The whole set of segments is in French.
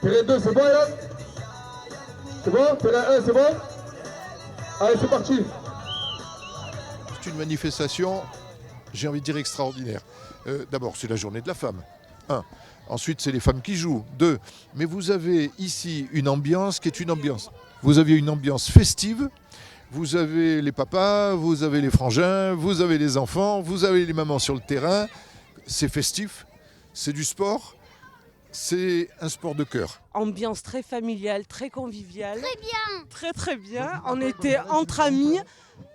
Terrain 2, c'est bon, Hélène? C'est bon? Terrain 1, c'est bon? Allez, c'est parti. C'est une manifestation, j'ai envie de dire extraordinaire. D'abord, c'est la journée de la femme. 1. Ensuite, c'est les femmes qui jouent. 2. Mais vous avez ici une ambiance qui est une ambiance. Vous avez une ambiance festive. Vous avez les papas, vous avez les frangins, vous avez les enfants, vous avez les mamans sur le terrain. C'est festif, c'est du sport, c'est un sport de cœur. Ambiance très familiale, très conviviale. Très bien. Très très bien. On était entre amis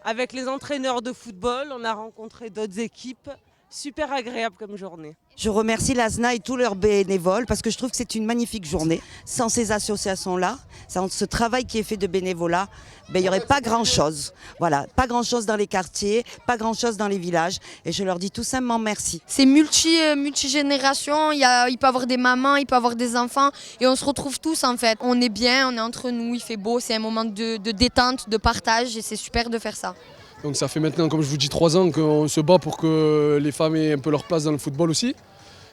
avec les entraîneurs de football. On a rencontré d'autres équipes. Super agréable comme journée. Je remercie l'ASNA et tous leurs bénévoles parce que je trouve que c'est une magnifique journée. Sans ces associations-là, sans ce travail qui est fait de bénévolat, il n'y aurait pas grand-chose. Voilà, pas grand-chose dans les quartiers, pas grand-chose dans les villages. Et je leur dis tout simplement merci. C'est multigénération, il peut y avoir des mamans, il peut y avoir des enfants et on se retrouve tous en fait. On est bien, on est entre nous, il fait beau, c'est un moment de détente, de partage et c'est super de faire ça. Donc ça fait maintenant, comme je vous dis, 3 ans qu'on se bat pour que les femmes aient un peu leur place dans le football aussi.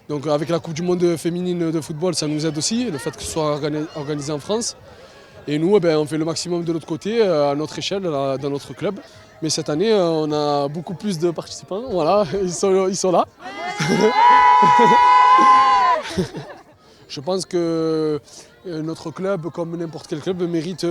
Donc avec la Coupe du Monde féminine de football, ça nous aide aussi, le fait que ce soit organisé en France. Et nous, on fait le maximum de notre côté, à notre échelle, dans notre club. Mais cette année, on a beaucoup plus de participants, voilà, ils sont là. Je pense que notre club, comme n'importe quel club, mérite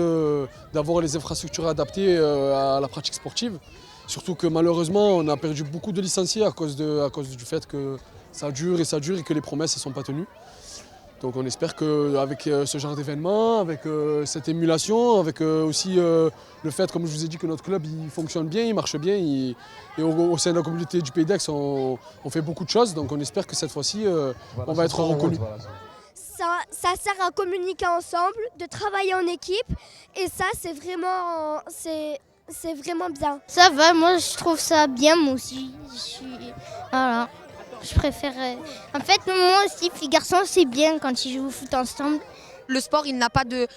d'avoir les infrastructures adaptées à la pratique sportive. Surtout que malheureusement, on a perdu beaucoup de licenciés à cause du fait que ça dure et que les promesses ne sont pas tenues. Donc on espère qu'avec ce genre d'événement, avec cette émulation, avec aussi le fait, comme je vous ai dit, que notre club il fonctionne bien, il marche bien, et au sein de la communauté du Pays d'Aix, on fait beaucoup de choses. Donc on espère que cette fois-ci, on va être reconnu. Ça sert à communiquer ensemble, de travailler en équipe et ça c'est vraiment bien. Ça va, moi je trouve ça bien, moi aussi. Voilà, je préfère. En fait, moi aussi, filles garçons, c'est bien quand ils jouent au foot ensemble. Le sport, il n'a pas de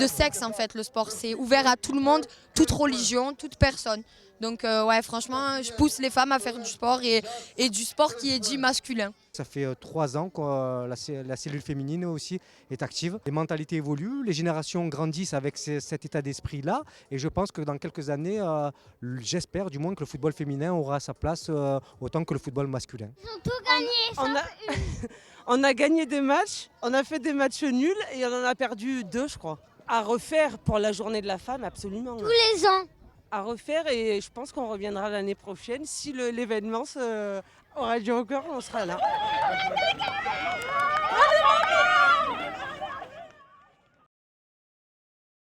sexe en fait. Le sport, c'est ouvert à tout le monde, toute religion, toute personne. Donc ouais, franchement, je pousse les femmes à faire du sport et du sport qui est dit masculin. Ça fait 3 ans que la cellule féminine aussi est active. Les mentalités évoluent, les générations grandissent avec cet état d'esprit-là. Et je pense que dans quelques années, j'espère du moins que le football féminin aura sa place autant que le football masculin. Ils ont tout gagné. On a gagné des matchs, on a fait des matchs nuls et on en a perdu 2, je crois. À refaire pour la journée de la femme, absolument. Tous les ans. À refaire et je pense qu'on reviendra l'année prochaine. Si l'événement aura lieu encore, on sera là.